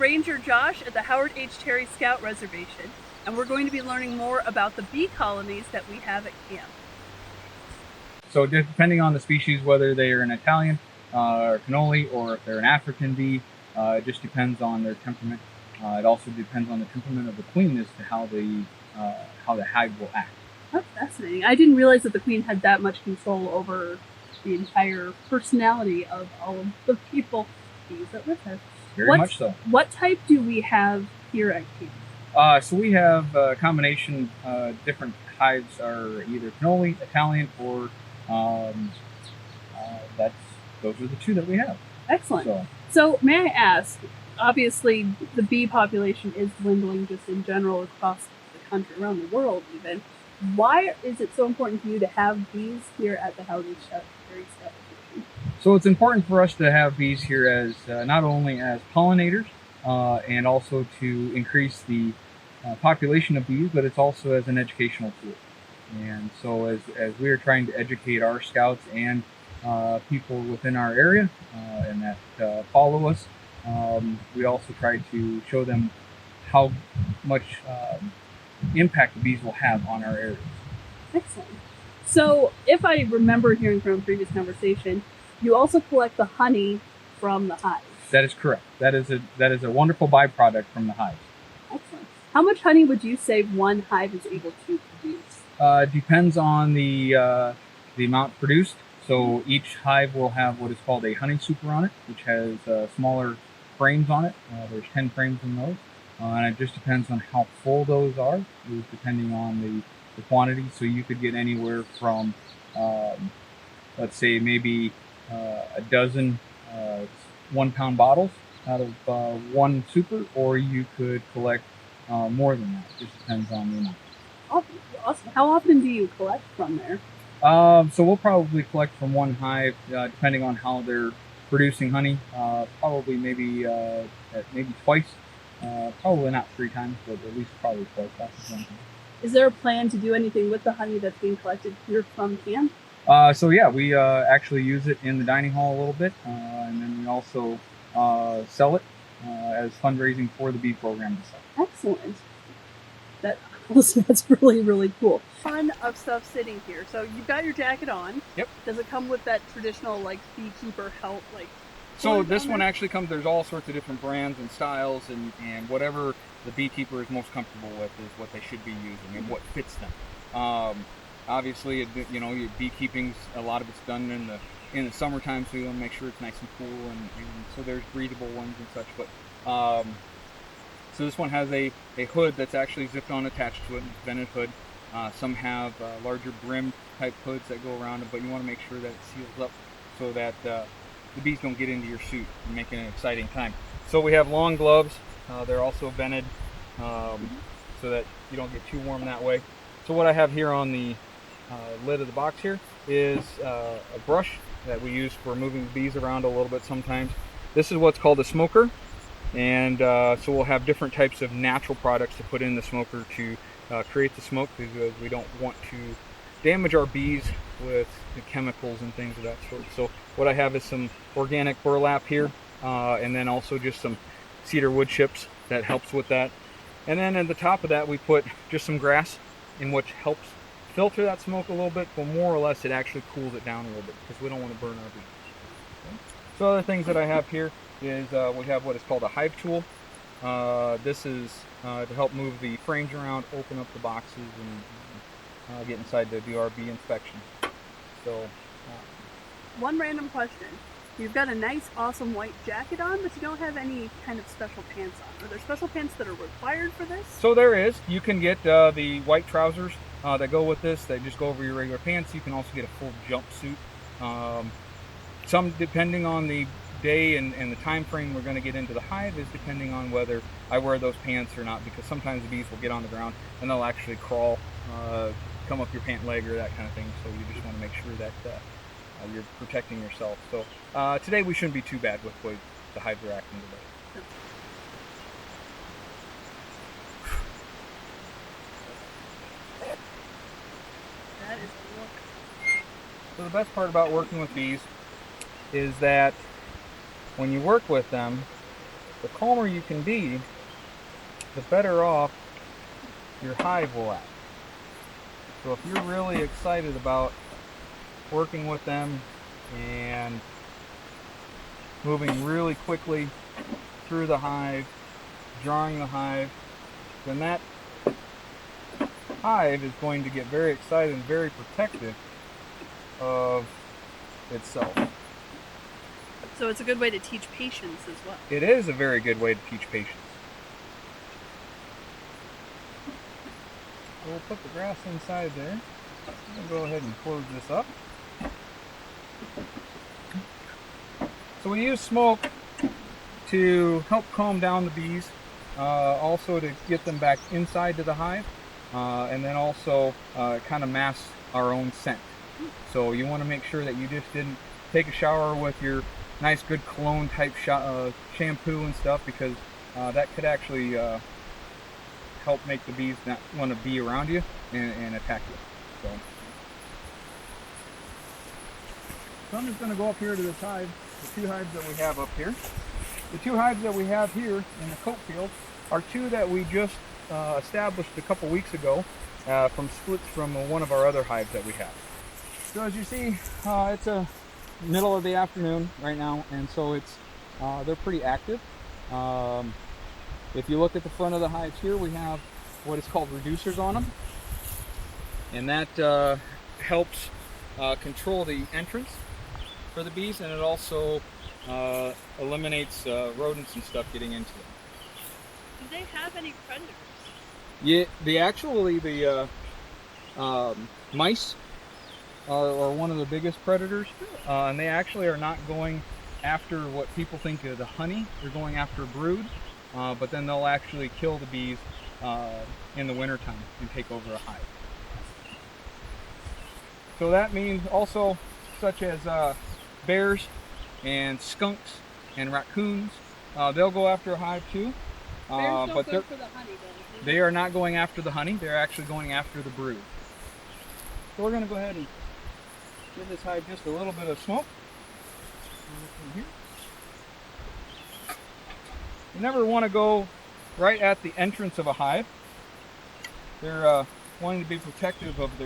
Ranger Josh at the Howard H. Terry Scout Reservation, and we're going to be learning more about the bee colonies that we have at camp. So depending on the species, whether they are an Italian or cannoli, or if they're an African bee, it just depends on their temperament. It also depends on the temperament of the queen as to how the hive will act. That's fascinating. I didn't realize that the queen had that much control over the entire personality of all of the bees that live there. Very much so. What type do we have here at camp? So we have a combination. Different hives are either cannoli, Italian, or those are the two that we have. Excellent. So may I ask, obviously the bee population is dwindling just in general across the country, around the world even. Why is it so important to you to have bees here at the Howard H. Terry Scout Reservation? So it's important for us to have bees here as not only as pollinators and also to increase the population of bees, but it's also as an educational tool. And so as we are trying to educate our scouts and people within our area and that follow us, we also try to show them how much impact the bees will have on our areas. Excellent. So if I remember hearing from a previous conversation, you also collect the honey from the hives. That is correct. That is a wonderful byproduct from the hives. Excellent. How much honey would you say one hive is able to produce? Depends on the amount produced. So each hive will have what is called a honey super on it, which has smaller frames on it. There's 10 frames in those. And it just depends on how full those are, depending on the quantity. So you could get anywhere from, let's say, maybe a dozen 1 pound bottles out of one super, or you could collect more than that. It just depends on the amount. Awesome. How often do you collect from there? So we'll probably collect from one hive, depending on how they're producing honey. Probably maybe twice. Probably not 3 times, but at least probably twice. Is there a plan to do anything with the honey that's being collected here from camp? So yeah, we actually use it in the dining hall a little bit, and then we also sell it as fundraising for the bee program itself. Excellent. That's really, really cool. Ton of stuff sitting here. So you've got your jacket on. Yep. Does it come with that traditional like beekeeper help like? So this one actually comes, there's all sorts of different brands and styles, and whatever the beekeeper is most comfortable with is what they should be using and what fits them. Obviously, you know, your beekeeping's, a lot of it's done in the summertime, so you want to make sure it's nice and cool, and so there's breathable ones and such. But so this one has a hood that's actually zipped on attached to it, a vented hood. Some have larger brim type hoods that go around it, but you want to make sure that it seals up so that the bees don't get into your suit and make it an exciting time. So we have long gloves. They're also vented so that you don't get too warm that way. So what I have here on the lid of the box here is a brush that we use for moving the bees around a little bit sometimes. This is what's called a smoker, and so we'll have different types of natural products to put in the smoker to create the smoke, because we don't want to damage our bees with the chemicals and things of that sort. So what I have is some organic burlap here, and then also just some cedar wood chips that helps with that. And then at the top of that we put just some grass, in which helps filter that smoke a little bit, but more or less it actually cools it down a little bit, because we don't want to burn our bees. Okay. So other things that I have here is we have what is called a hive tool. This is to help move the frames around, open up the boxes, and get inside to do our bee inspection. So, one random question. You've got a nice, awesome white jacket on, but you don't have any kind of special pants on. Are there special pants that are required for this? So there is. You can get the white trousers that go with this. They just go over your regular pants. You can also get a full jumpsuit. Some, depending on the day and the time frame we're going to get into the hive, is depending on whether I wear those pants or not, because sometimes the bees will get on the ground and they'll actually crawl, come up your pant leg or that kind of thing. So you just want to make sure that you're protecting yourself. So today we shouldn't be too bad with the way the hives are acting today. That is a look. So the best part about working with bees is that when you work with them, the calmer you can be, the better off your hive will act. So if you're really excited about working with them and moving really quickly through the hive, drawing the hive, then that hive is going to get very excited and very protective of itself. So it's a good way to teach patience as well. It is a very good way to teach patience. We'll put the grass inside there. We'll go ahead and close this up. So we use smoke to help calm down the bees, also to get them back inside to the hive, and then also kind of mask our own scent. So you want to make sure that you just didn't take a shower with your nice good cologne type shampoo and stuff, because that could actually help make the bees not want to be around you and attack you. So I'm just going to go up here to this hive, the two hives that we have up here. The two hives that we have here in the coat field are two that we just established a couple weeks ago from splits from one of our other hives that we have. So as you see, it's a middle of the afternoon right now, and so it's they're pretty active. If you look at the front of the hives here, we have what is called reducers on them, and that helps control the entrance for the bees, and it also eliminates rodents and stuff getting into them. Do they have any predators? Yeah, the mice are one of the biggest predators, and they actually are not going after what people think of the honey. They're going after brood, but then they'll actually kill the bees in the wintertime and take over a hive. So that means also such as bears and skunks and raccoons, they'll go after a hive too. Bears but don't go for the honey, though. they are not going after the honey. They're actually going after the brood. So we're going to go ahead and give this hive just a little bit of smoke. You never want to go right at the entrance of a hive. They're wanting to be protective of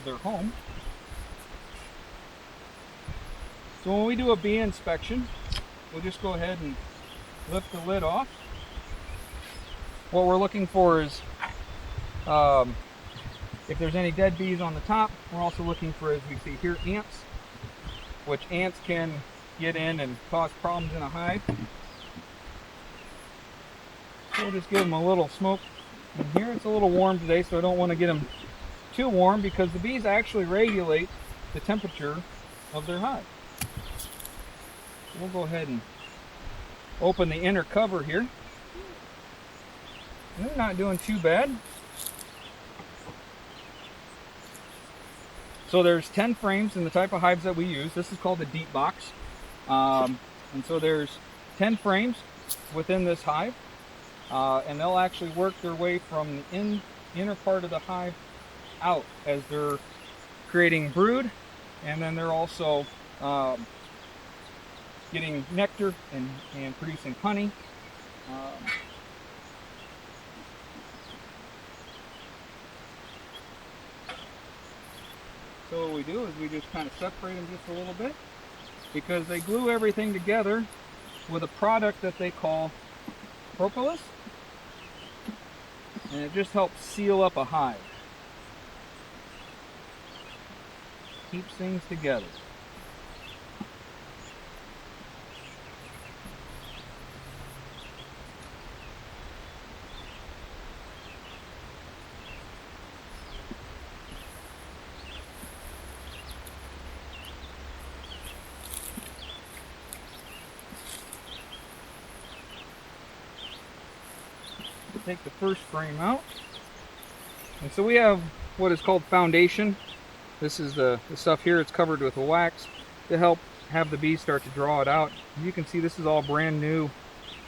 their home. So when we do a bee inspection, we'll just go ahead and lift the lid off. What we're looking for is if there's any dead bees on the top. We're also looking for, as we see here, ants, which ants can get in and cause problems in a hive. So we'll just give them a little smoke in here. It's a little warm today, so I don't want to get them too warm, because the bees actually regulate the temperature of their hive. We'll go ahead and open the inner cover here. And they're not doing too bad. So there's 10 frames in the type of hives that we use. This is called a deep box. And so there's 10 frames within this hive. And they'll actually work their way from the inner part of the hive out as they're creating brood, and then they're also getting nectar and producing honey. So what we do is we just kind of separate them just a little bit, because they glue everything together with a product that they call propolis, and it just helps seal up a hive. Keeps things together. Take the first frame out, and so we have what is called foundation. This is the stuff here. It's covered with wax to help have the bees start to draw it out. You can see this is all brand new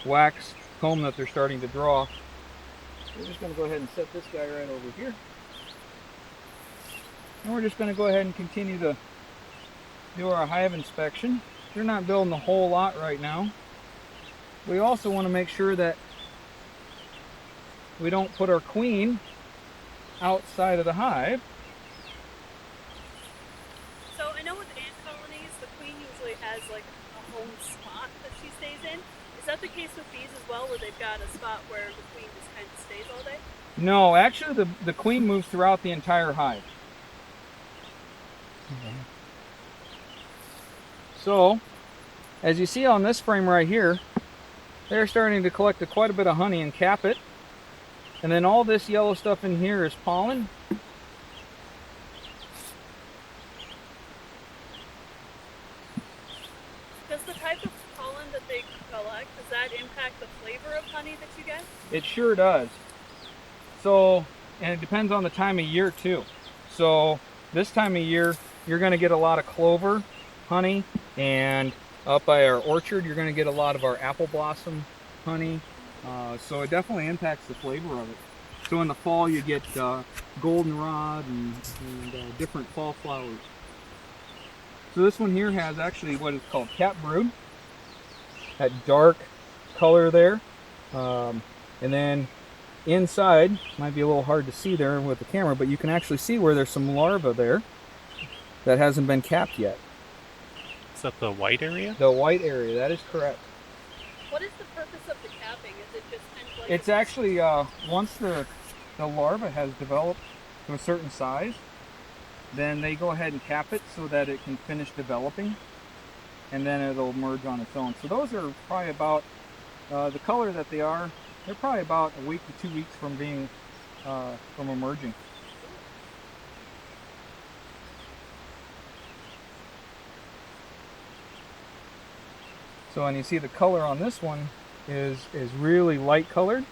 wax comb that they're starting to draw. We're just going to go ahead and set this guy right over here, and we're just going to go ahead and continue to do our hive inspection. They're not building a whole lot right now. we also want to make sure that we don't put our queen outside of the hive. So I know with ant colonies, the queen usually has like a home spot that she stays in. Is that the case with bees as well, where they've got a spot where the queen just kind of stays all day? No, actually the queen moves throughout the entire hive. So, as you see on this frame right here, they're starting to collect quite a bit of honey and cap it. And then all this yellow stuff in here is pollen. Does the type of pollen that they collect, does that impact the flavor of honey that you get? It sure does. So, and it depends on the time of year too. So, this time of year, you're going to get a lot of clover honey, and up by our orchard, you're going to get a lot of our apple blossom honey. So it definitely impacts the flavor of it. So in the fall, you get goldenrod and different fall flowers. So this one here has actually what is called cap brood. That dark color there. And then inside, might be a little hard to see there with the camera, but you can actually see where there's some larvae there that hasn't been capped yet. Is that the white area? The white area, that is correct. What is the purpose of the capping? Is it just kind of like... It's actually, once the larva has developed to a certain size, then they go ahead and cap it so that it can finish developing, and then it'll emerge on its own. So those are probably about, the color that they are, they're probably about a week to 2 weeks from being, from emerging. So, and you see the color on this one is really light colored.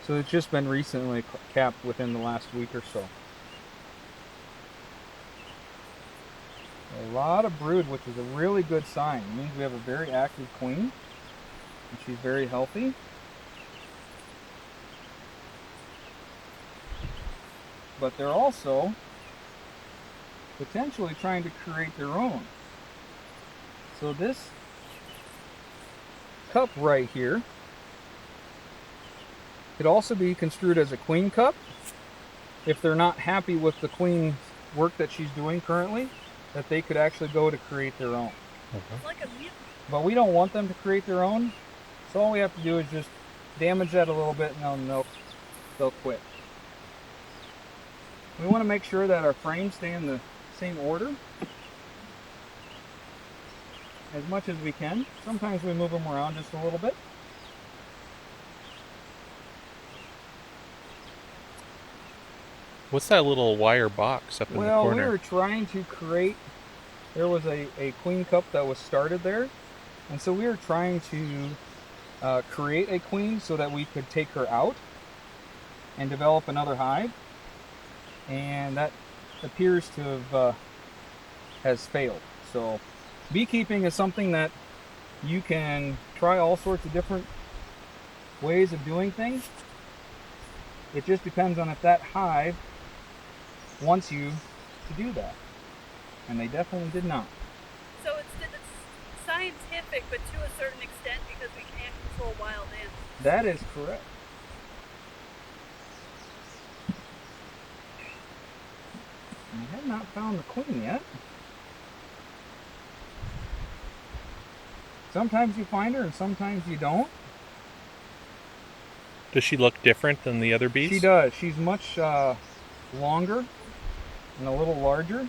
So it's just been recently capped within the last week or so. A lot of brood, which is a really good sign. It means we have a very active queen, and she's very healthy. But they're also potentially trying to create their own. So this cup right here could also be construed as a queen cup if they're not happy with the queen's work that she's doing currently, that they could actually go to create their own. It's like a mutant. But we don't want them to create their own, so all we have to do is just damage that a little bit and they'll quit. We want to make sure that our frames stay in the same order as much as we can. Sometimes we move them around just a little bit. What's that little wire box up in the Well, we corner? were trying to create, there was a queen cup that was started there, and so we were trying to create a queen so that we could take her out and develop another hive, and that appears to have has failed. So beekeeping is something that you can try all sorts of different ways of doing things. It just depends on if that hive wants you to do that. And they definitely did not. So it's scientific, but to a certain extent, because we can't control wild animals. That is correct. I have not found the queen yet. Sometimes you find her and sometimes you don't. Does she look different than the other bees? She does. She's much longer and a little larger.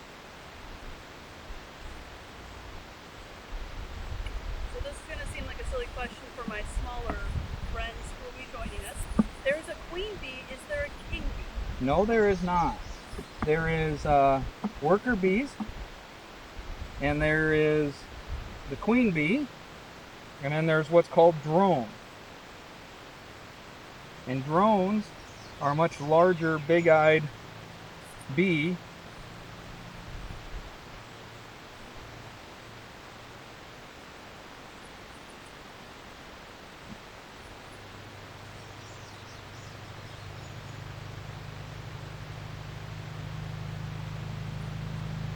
So this is going to seem like a silly question for my smaller friends who will be joining us. There's a queen bee. Is there a king bee? No, there is not. There is worker bees, and there is the queen bee, and then there's what's called drone. And drones are a much larger, big-eyed bee.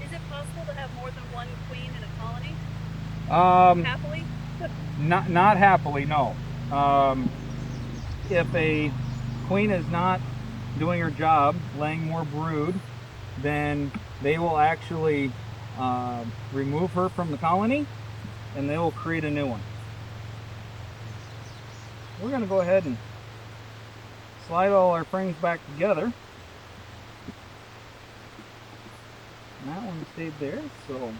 Is it possible to have more than one queen in a colony? Um, Happily? not happily, no. If a queen is not doing her job, laying more brood, then they will actually remove her from the colony and they will create a new one. We're going to go ahead and slide all our frames back together. And that one stayed there, so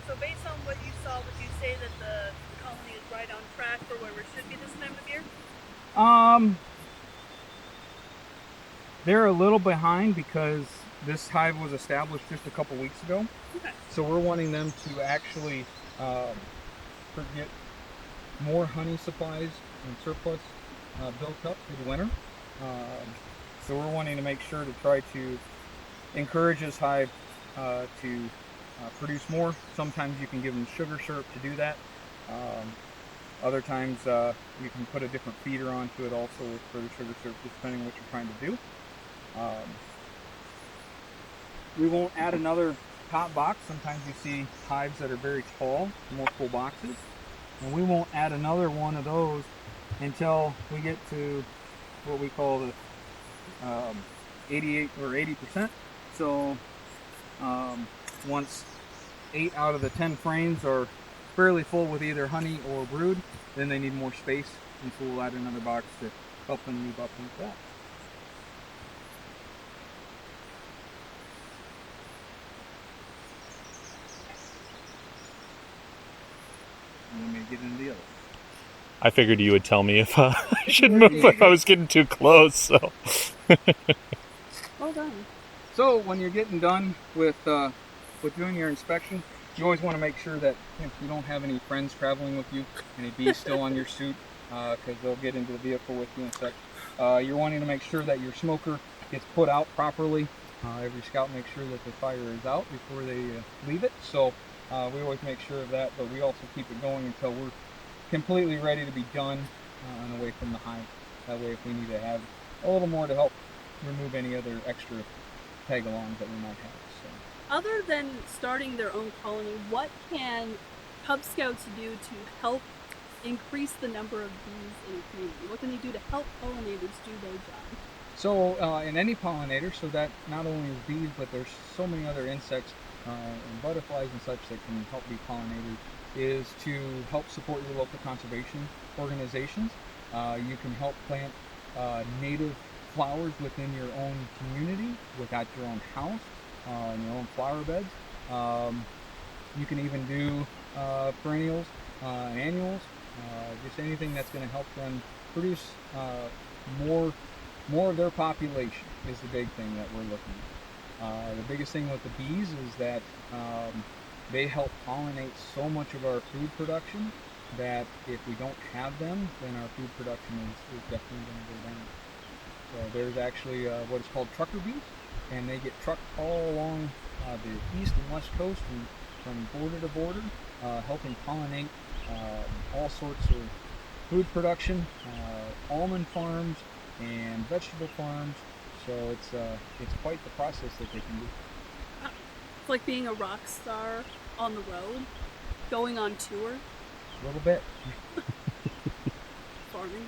So based on what you saw, would you say that the colony is right on track for where we should be this time of year? they're a little behind because this hive was established just a couple weeks ago. Okay. So we're wanting them to actually get more honey supplies and surplus built up through the winter. So we're wanting to make sure to try to encourage this hive to produce more. Sometimes you can give them sugar syrup to do that. Other times you can put a different feeder onto it also for the sugar syrup, depending on what you're trying to do. We won't add another top box. Sometimes you see hives that are very tall, multiple boxes, and we won't add another one of those until we get to what we call the 88 or 80%. So once 8 out of the 10 frames are fairly full with either honey or brood, then they need more space, and so we'll add another box to help them move up into that. And then maybe get into the other. I figured you would tell me if I should move if I was getting too close. So. Well done. So when you're getting done with doing your inspection, you always want to make sure that you don't have any friends traveling with you, any bees still on your suit, because they'll get into the vehicle with you and such. You're wanting to make sure that your smoker gets put out properly. Every scout makes sure that the fire is out before they leave it. So we always make sure of that, but we also keep it going until we're completely ready to be done and away from the hive. That way, if we need to have a little more to help remove any other extra tag-alongs that we might have. So. Other than starting their own colony, what can Cub Scouts do to help increase the number of bees in a community? What can they do to help pollinators do their job? So in any pollinator, so that not only is bees, but there's so many other insects and butterflies and such that can help be pollinators, is to help support your local conservation organizations. You can help plant native flowers within your own community, without your own house, in your own flower beds. You can even do perennials and annuals, just anything that's going to help them produce more of their population is the big thing that we're looking at. The biggest thing with the bees is that they help pollinate so much of our food production that if we don't have them, then our food production is definitely going to go down. So there's actually what is called trucker bees, and they get trucked all along the east and west coast and from border to border, helping pollinate all sorts of food production, almond farms and vegetable farms. So it's quite the process that they can do. It's like being a rock star on the road, going on tour. A little bit. Farming.